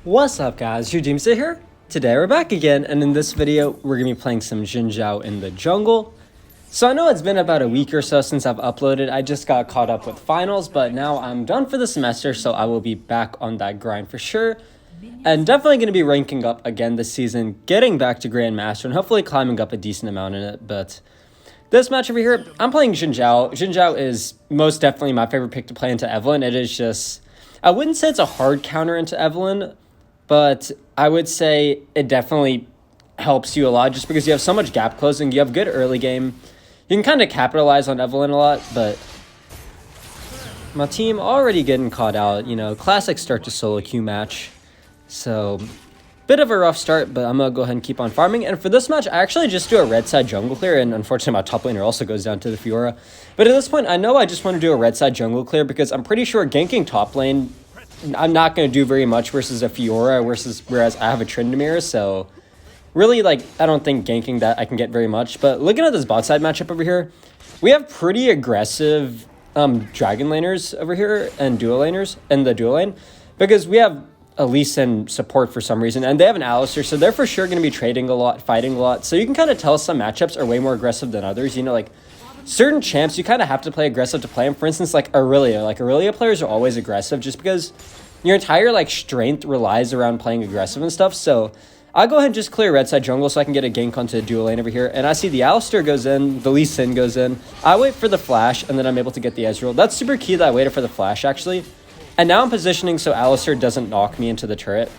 What's up guys, your Doomsday here. Today we're back again, and in this video we're going to be playing some Xin Zhao in the jungle. So I know it's been about a week or so since I've uploaded. I just got caught up with finals, but now I'm done for the semester, so I will be back on that grind for sure. And definitely going to be ranking up again this season, getting back to Grandmaster, and hopefully climbing up a decent amount in it. But this match over here, I'm playing Xin Zhao. Xin Zhao is most definitely my favorite pick to play into Evelynn. It is just, I wouldn't say it's a hard counter into Evelynn, but I would say it definitely helps you a lot just because you have so much gap closing. You have good early game. You can kind of capitalize on Evelynn a lot, but my team already getting caught out. You know, classic start to solo queue match. So, bit of a rough start, but I'm going to go ahead and keep on farming. And for this match, I actually just do a red side jungle clear, and unfortunately my top laner also goes down to the Fiora. But at this point, I know I just want to do a red side jungle clear because I'm pretty sure ganking top lane, I'm not going to do very much versus a Fiora, whereas I have a Tryndamere, so really, like, I don't think ganking that I can get very much. But looking at this bot side matchup over here, we have pretty aggressive dragon laners over here and duo laners in the duo lane because we have a Lee Sin support for some reason, and they have an Alistar, so they're for sure going to be trading a lot, fighting a lot. So you can kind of tell some matchups are way more aggressive than others. You know, like, certain champs, you kind of have to play aggressive to play them. For instance, like Aurelia. Like, Aurelia players are always aggressive just because your entire, like, strength relies around playing aggressive and stuff. So I'll go ahead and just clear red side jungle so I can get a gank onto the dual lane over here. And I see the Alistar goes in, the Lee Sin goes in. I wait for the flash, and then I'm able to get the Ezreal. That's super key that I waited for the flash, actually. And now I'm positioning so Alistar doesn't knock me into the turret.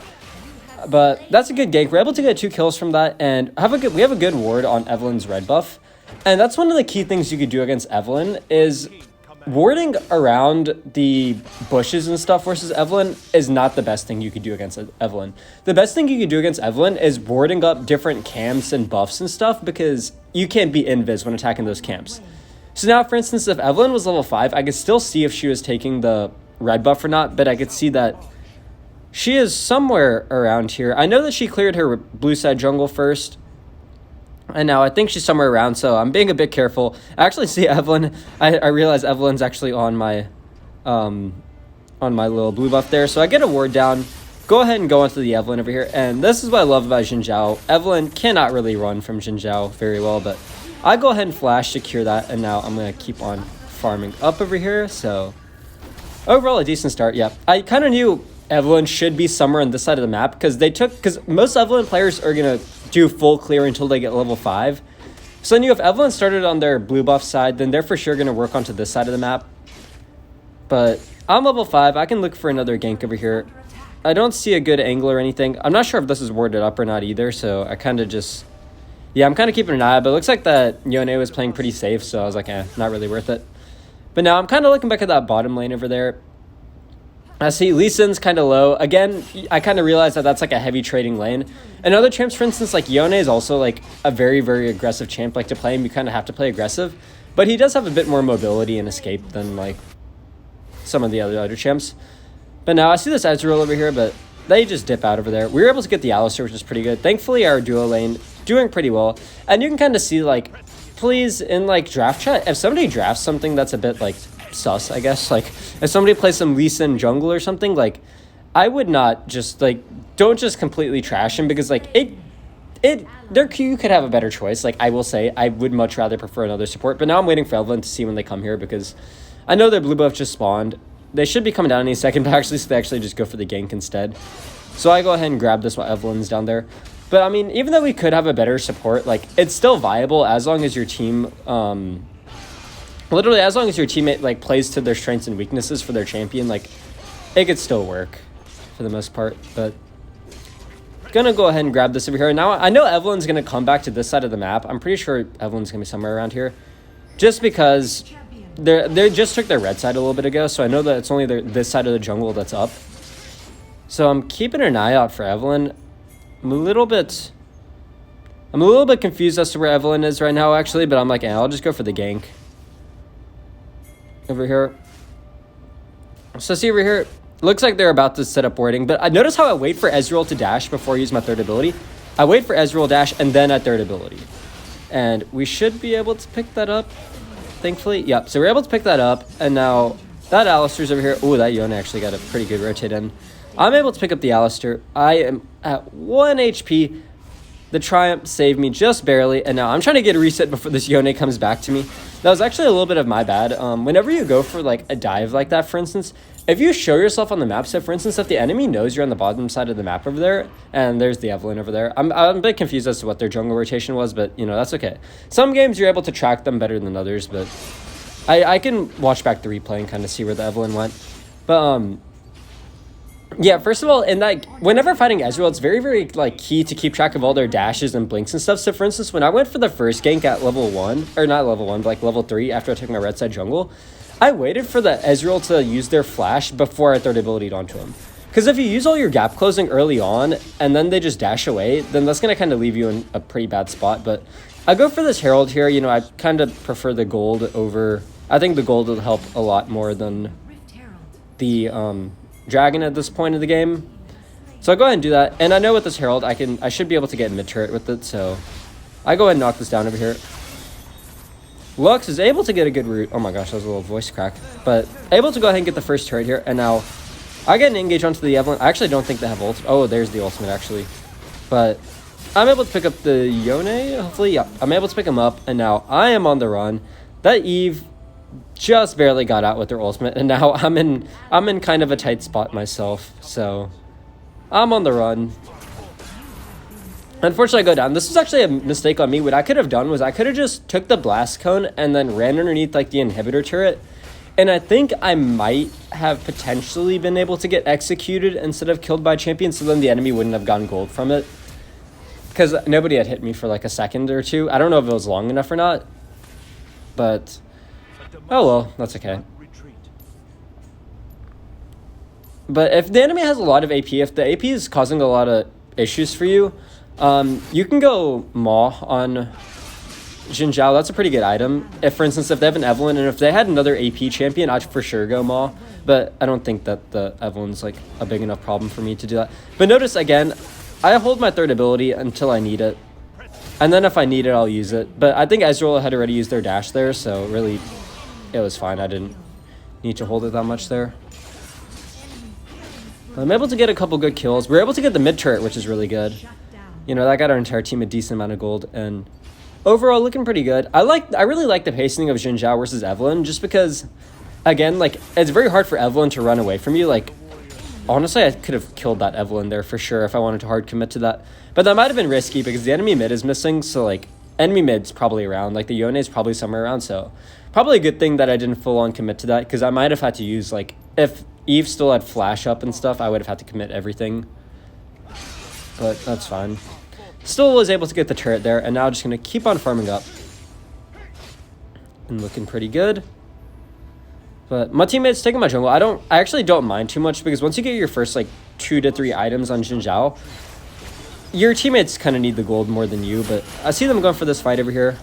But that's a good gank. We're able to get 2 kills from that, and we have a good ward on Evelynn's red buff. And that's one of the key things you could do against Evelynn is warding around the bushes and stuff versus Evelynn is not the best thing you could do against Evelynn. The best thing you could do against Evelynn is warding up different camps and buffs and stuff because you can't be invis when attacking those camps. So now, for instance, if Evelynn was level 5, I could still see if she was taking the red buff or not, but I could see that she is somewhere around here. I know that she cleared her blue side jungle first, and now I think she's somewhere around, so I'm being a bit careful. I actually see Evelynn. I realize Evelynn's actually on my little blue buff there, so I get a ward down. Go ahead and go into the Evelynn over here, and this is what I love about Xin Zhao. Evelynn cannot really run from Xin Zhao very well, but I go ahead and flash secure that, and now I'm going to keep on farming up over here, so overall a decent start. Yeah, I kind of knew Evelynn should be somewhere on this side of the map because most Evelynn players are going to do full clear until they get level 5. So I knew if Evelynn started on their blue buff side, then they're for sure going to work onto this side of the map. But I'm level 5. I can look for another gank over here. I don't see a good angle or anything. I'm not sure if this is warded up or not either, so I kind of just... Yeah, I'm kind of keeping an eye out, but it looks like that Yone was playing pretty safe, so I was like, not really worth it. But now I'm kind of looking back at that bottom lane over there. I see Lee Sin's kind of low. Again, I kind of realized that that's like a heavy trading lane. And other champs, for instance, like Yone is also like a very, very aggressive champ. Like to play him, you kind of have to play aggressive. But he does have a bit more mobility and escape than like some of the other champs. But now I see this Ezreal over here, but they just dip out over there. We were able to get the Alistar, which is pretty good. Thankfully, our duo lane doing pretty well. And you can kind of see like, please, in like draft chat, if somebody drafts something that's a bit like sus, I guess, like if somebody plays some Lee Sin jungle or something, like I would not just like, don't just completely trash him because like you could have a better choice. Like I will say I would much rather prefer another support, but now I'm waiting for Evelynn to see when they come here because I know their blue buff just spawned. They should be coming down any second, but actually, so they actually just go for the gank instead. So I go ahead and grab this while Evelynn's down there. But I mean, even though we could have a better support, like it's still viable as long as your team, literally as long as your teammate like plays to their strengths and weaknesses for their champion, like it could still work for the most part. But gonna go ahead and grab this over here. Now I know Evelynn's gonna come back to this side of the map. I'm pretty sure Evelynn's gonna be somewhere around here, just because they just took their red side a little bit ago. So I know that it's only this side of the jungle that's up. So I'm keeping an eye out for Evelynn. I'm a little bit confused as to where Evelynn is right now, actually, but I'm like, I'll just go for the gank over here. So see over here, looks like they're about to set up warding, but I notice how I wait for Ezreal to dash before I use my third ability. I wait for Ezreal dash and then at third ability. And we should be able to pick that up, thankfully. Yep, so we're able to pick that up, and now that Alistar's over here. Ooh, that Yone actually got a pretty good rotate in. I'm able to pick up the Alistair. I am at 1 HP. The Triumph saved me just barely, and now I'm trying to get a reset before this Yone comes back to me. That was actually a little bit of my bad. Whenever you go for like a dive like that, for instance, if you show yourself on the map, so for instance, if the enemy knows you're on the bottom side of the map over there, and there's the Evelynn over there, I'm a bit confused as to what their jungle rotation was, but you know, that's okay. Some games you're able to track them better than others, but I can watch back the replay and kind of see where the Evelynn went. But yeah, first of all, in that, whenever fighting Ezreal, it's very, very, like, key to keep track of all their dashes and blinks and stuff. So, for instance, when I went for the first gank at level 1, or not level 1, but, like, level 3, after I took my red side jungle, I waited for the Ezreal to use their flash before I third ability'd onto him. Because if you use all your gap closing early on, and then they just dash away, then that's going to kind of leave you in a pretty bad spot. But I go for this Herald here. You know, I kind of prefer the gold over... I think the gold will help a lot more than the, dragon at this point of the game. So I go ahead and do that, and I know with this Herald I should be able to get mid turret with it, so I go ahead and knock this down over here. Lux is able to get a good root. Oh my gosh, that was a little voice crack, but able to go ahead and get the first turret here, and now I get an engage onto the Evelynn. I actually don't think they have ult. Oh, there's the ultimate actually, but I'm able to pick up the Yone, hopefully. Yeah, I'm able to pick him up, and now I am on the run. That Eve just barely got out with their ultimate, and now I'm in kind of a tight spot myself, so I'm on the run. Unfortunately, I go down. This was actually a mistake on me. What I could have done was I could have just took the blast cone and then ran underneath like the inhibitor turret, and I think I might have potentially been able to get executed instead of killed by champion, so then the enemy wouldn't have gotten gold from it, because nobody had hit me for like a second or two. I don't know if it was long enough or not, but oh well, that's okay. But if the enemy has a lot of AP, if the AP is causing a lot of issues for you, you can go Maw on Xin Zhao. That's a pretty good item. If, for instance, if they have an Evelynn, and if they had another AP champion, I'd for sure go Maw. But I don't think that the Evelynn's like a big enough problem for me to do that. But notice, again, I hold my third ability until I need it. And then if I need it, I'll use it. But I think Ezreal had already used their dash there, so really... it was fine. I didn't need to hold it that much there. I'm able to get a couple good kills. We're able to get the mid turret, which is really good. You know, that got our entire team a decent amount of gold, and overall looking pretty good. I really like the pacing of Xin Zhao versus Evelynn, just because, again, like, it's very hard for Evelynn to run away from you. Like, honestly, I could have killed that Evelynn there for sure if I wanted to hard commit to that. But that might have been risky because the enemy mid is missing, so like enemy mid's probably around. Like the Yone is probably somewhere around, so probably a good thing that I didn't full on commit to that, because I might have had to use, like, if Eve still had flash up and stuff, I would have had to commit everything. But that's fine. Still was able to get the turret there, and now just going to keep on farming up. And looking pretty good. But my teammates taking my jungle. I actually don't mind too much, because once you get your first, like, 2 to 3 items on Xin Zhao, your teammates kind of need the gold more than you, but I see them going for this fight over here.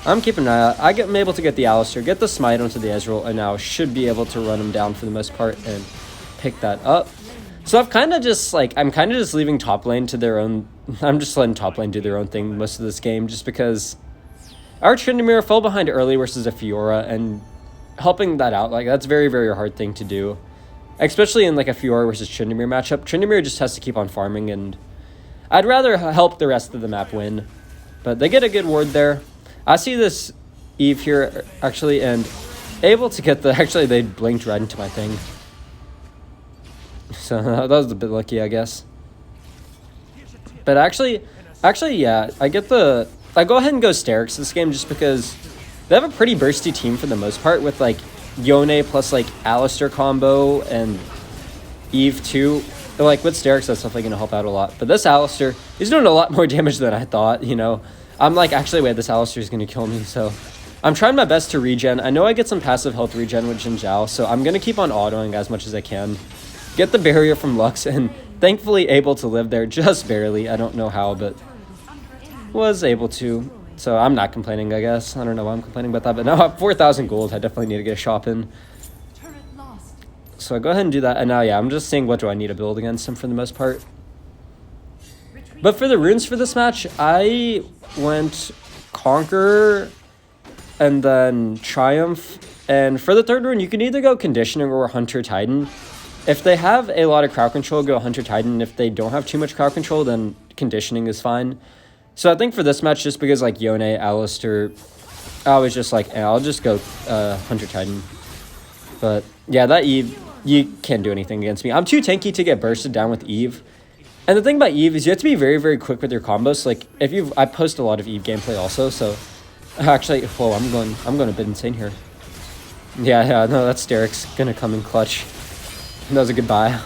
I'm keeping an eye out. I'm able to get the Alistair, get the smite onto the Ezreal, and now should be able to run him down for the most part and pick that up. So I've kind of just, like, I'm kind of just leaving top lane to their own... I'm just letting top lane do their own thing most of this game, just because our Tryndamere fell behind early versus a Fiora, and helping that out, like, that's very, very hard thing to do. Especially in, like, a Fiora versus Tryndamere matchup. Tryndamere just has to keep on farming, and I'd rather help the rest of the map win. But they get a good ward there. I see this Eve here, actually, and able to get the... Actually, they blinked right into my thing. So that was a bit lucky, I guess. But actually, yeah, I get the... I go ahead and go Sterix this game just because they have a pretty bursty team for the most part with, like, Yone plus, like, Alistair combo and Eve too. Like, with Sterix, that's definitely going to help out a lot. But this Alistair is doing a lot more damage than I thought, you know. I'm like, actually, wait, this Alistair is going to kill me, so... I'm trying my best to regen. I know I get some passive health regen with Xin Zhao, so I'm going to keep on autoing as much as I can. Get the barrier from Lux, and thankfully able to live there just barely. I don't know how, but was able to. So I'm not complaining, I guess. I don't know why I'm complaining about that, but now I have 4,000 gold. I definitely need to get a shop in. So I go ahead and do that, and now, yeah, I'm just seeing what do I need to build against him for the most part. But for the runes for this match, I went Conqueror and then Triumph. And for the third rune, you can either go Conditioning or Hunter Titan. If they have a lot of crowd control, go Hunter Titan. If they don't have too much crowd control, then conditioning is fine. So I think for this match, just because like Yone, Alistair, I was just like, I'll just go Hunter Titan. But yeah, that Eve, you can't do anything against me. I'm too tanky to get bursted down with Eve. And the thing about Eve is you have to be very, very quick with your combos. Like I post a lot of Eve gameplay also, so actually, whoa, I'm going a bit insane here. Yeah, no, that Steric's gonna come in clutch. That was a good buy.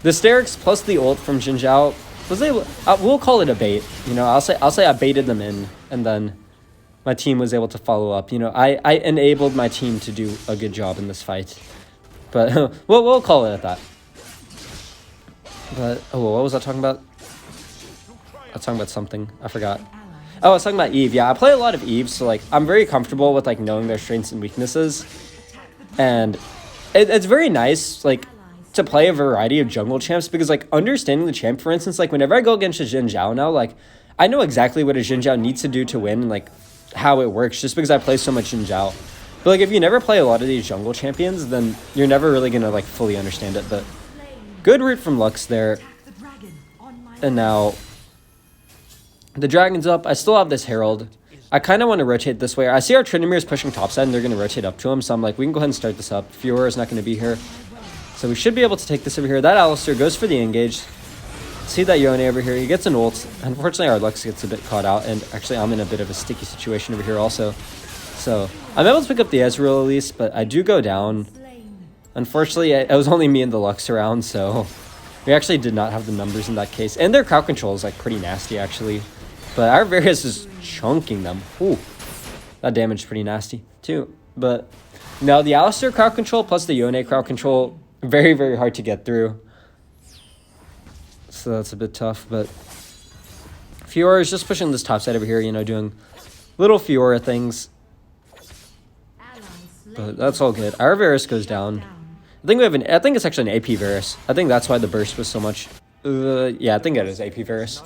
The Steric's plus the ult from Xin Zhao was able. We'll call it a bait. You know, I'll say I baited them in, and then my team was able to follow up. You know, I enabled my team to do a good job in this fight. But we'll call it at that. But oh, what was I talking about? I was talking about something. I forgot. Oh, I was talking about Eve. Yeah, I play a lot of Eve, so like I'm very comfortable with like knowing their strengths and weaknesses, and it's very nice like to play a variety of jungle champs because like understanding the champ, for instance, like whenever I go against a Xin Zhao now, like I know exactly what a Xin Zhao needs to do to win and like how it works just because I play so much Xin Zhao. But like if you never play a lot of these jungle champions, then you're never really gonna like fully understand it. But good route from Lux there, and now the dragon's up. I still have this Herald. I kind of want to rotate this way. I see our Tryndamere is pushing topside and they're going to rotate up to him. So I'm like, we can go ahead and start this up. Fiora is not going to be here. So we should be able to take this over here. That Alistair goes for the engage. See that Yone over here. He gets an ult. Unfortunately, our Lux gets a bit caught out. And actually, I'm in a bit of a sticky situation over here also. So I'm able to pick up the Ezreal at least, but I do go down. Unfortunately, it was only me and the Lux around, so we actually did not have the numbers in that case. And their crowd control is like pretty nasty, actually. But our Varus is chunking them. Ooh, that damage is pretty nasty too. But now the Alistair crowd control plus the Yone crowd control, very, very hard to get through. So that's a bit tough. But Fiora is just pushing this top side over here, you know, doing little Fiora things. But that's all good. Our Varus goes down. I think it's actually an AP Varus. I think that's why the burst was so much. Yeah, I think it is AP Varus.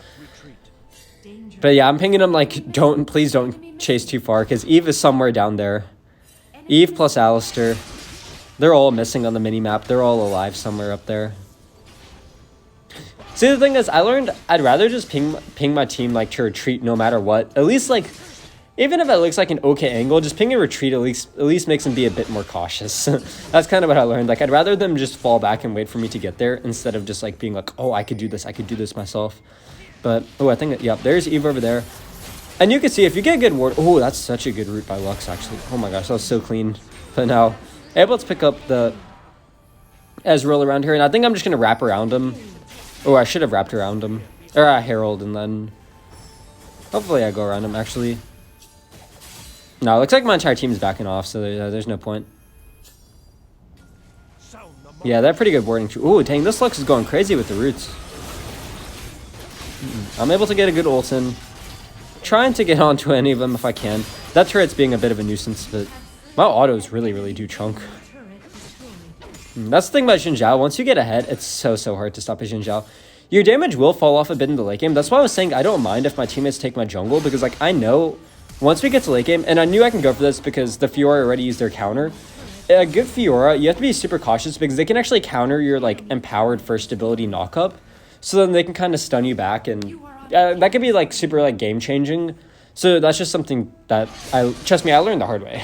But yeah, I'm pinging him like, please don't chase too far, because Eve is somewhere down there. Eve plus Alistair. They're all missing on the mini-map. They're all alive somewhere up there. See, the thing is, I learned I'd rather just ping my team like to retreat no matter what. At least like, even if it looks like an okay angle, just ping a retreat at least makes them be a bit more cautious. That's kind of what I learned. Like, I'd rather them just fall back and wait for me to get there instead of just like being like, oh, I could do this myself. But, oh, I think, yep, there's Eve over there. And you can see, if you get a good ward, oh, that's such a good route by Lux, actually. Oh my gosh, that was so clean. But now, able to pick up the Ezreal around here, and I think I'm just going to wrap around him. Oh, I should have wrapped around him. Or Herald, and then hopefully I go around him, actually. No, it looks like my entire team is backing off, so there's no point. Yeah, they're pretty good warding too. Ooh, dang, this Lux is going crazy with the roots. I'm able to get a good ult in. Trying to get onto any of them if I can. That turret's being a bit of a nuisance, but my autos really, really do chunk. That's the thing about Xin Zhao. Once you get ahead, it's so hard to stop a Xin Zhao. Your damage will fall off a bit in the late game. That's why I was saying I don't mind if my teammates take my jungle, because like I know once we get to late game, and I knew I can go for this because the Fiora already used their counter. A good Fiora, you have to be super cautious because they can actually counter your like empowered first ability knockup. So then they can kind of stun you back, and that could be like super like game changing. So that's just something that trust me, I learned the hard way.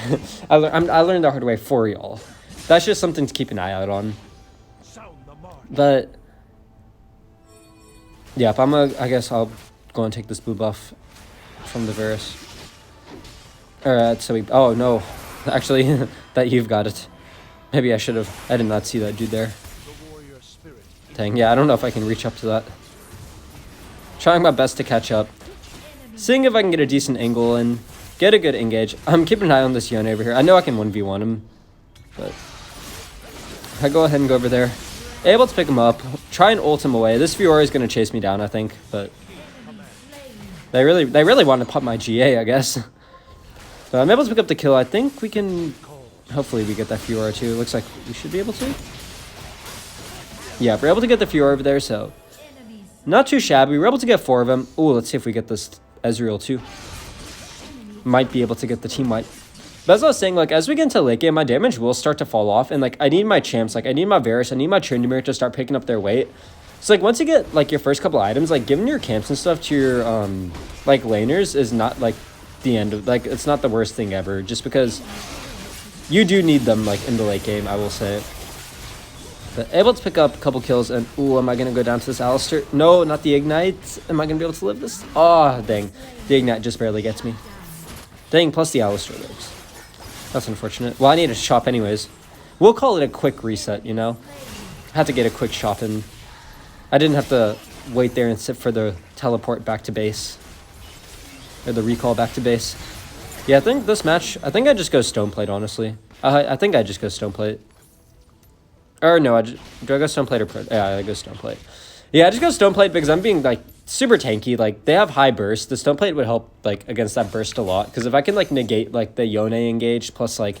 I learned the hard way for y'all. That's just something to keep an eye out on. But yeah, I guess I'll go and take this blue buff from the Varus. Alright, so oh no, actually that you've got it. Maybe I should have. I did not see that dude there. Dang, yeah, I don't know if I can reach up to that. Trying my best to catch up. Seeing if I can get a decent angle and get a good engage. I'm keeping an eye on this Yone over here. I know I can 1v1 him, but I go ahead and go over there. Able to pick him up. Try and ult him away. This Fiora is going to chase me down, I think, but they really want to pop my GA, I guess. But I'm able to pick up the kill. I think we can. Hopefully we get that Fiora too. Looks like we should be able to. Yeah, we're able to get the Fiora over there, so not too shabby. We're able to get 4 of them. Ooh, let's see if we get this Ezreal too. Might be able to get the team wipe. But as I was saying, like, as we get into late game, my damage will start to fall off. And, like, I need my champs. Like, I need my Varus. I need my Tryndamere to start picking up their weight. So, like, once you get, like, your first couple items, like, giving your camps and stuff to your, like, laners is not, like, the end of, like, it's not the worst thing ever. Just because you do need them, like, in the late game, I will say. But able to pick up a couple kills, and, ooh, am I going to go down to this Alistar? No, not the Ignite. Am I going to be able to live this? Oh, dang. The Ignite just barely gets me. Dang, plus the Alistar lives. That's unfortunate. Well, I need a shop anyways. We'll call it a quick reset, you know? I had to get a quick shop in. I didn't have to wait there and sit for the teleport back to base. Or the recall back to base. Yeah, I think this match, I think I just go Stoneplate, honestly. I think I just go Stoneplate. Or no, do I go Stoneplate or Pro? Yeah, I go Stoneplate. Yeah, I just go Stoneplate because I'm being, like, super tanky. Like, they have high burst. The Stoneplate would help, like, against that burst a lot. Because if I can, like, negate, like, the Yone engage plus, like,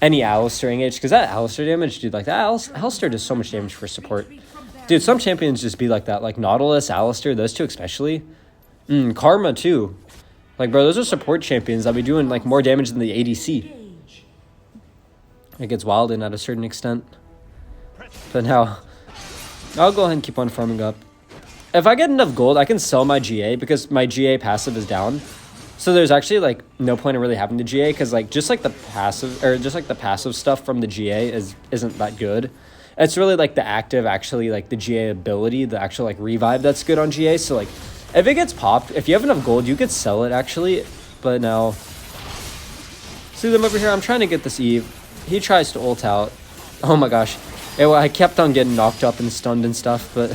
any Alistar engage. Because that Alistar damage, dude, like, that Alistar does so much damage for support. Dude, some champions just be like that. Like, Nautilus, Alistar, those two especially. Karma, too. Like, bro, those are support champions that be doing, like, more damage than the ADC. It gets wild in at a certain extent. But now, I'll go ahead and keep on farming up. If I get enough gold, I can sell my GA because my GA passive is down. So there's actually, like, no point in really having the GA because, like, just like the passive stuff from the GA isn't that good. It's really, like, the active, actually, like, the GA ability, the actual, like, revive that's good on GA. So, like, if it gets popped, if you have enough gold, you could sell it, actually. But now, see them over here? I'm trying to get this Eve. He tries to ult out. Oh, my gosh. I kept on getting knocked up and stunned and stuff, but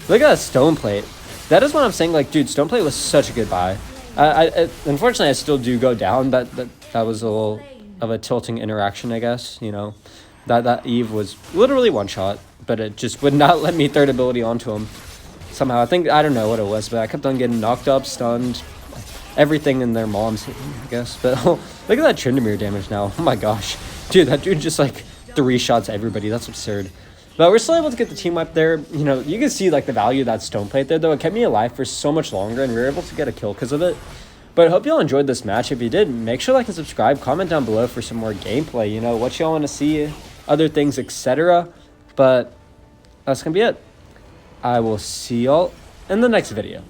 look at that Stoneplate. That is what I'm saying. Like, dude, Stoneplate was such a good buy. Unfortunately, I still do go down. That was a little of a tilting interaction, I guess. You know, that Eve was literally one shot, but it just would not let me third ability onto him. Somehow, I don't know what it was, but I kept on getting knocked up, stunned, everything in their moms hit me, I guess. But look at that Tryndamere damage now. Oh my gosh, dude, that dude just like 3 shots everybody. That's absurd. But we're still able to get the team wipe there. You know, you can see like the value of that Stoneplate there, though. It kept me alive for so much longer, and we were able to get a kill because of it. But I hope y'all enjoyed this match. If you did, make sure to like and subscribe. Comment down below for some more gameplay. You know, what y'all want to see, other things, etc. But that's going to be it. I will see y'all in the next video.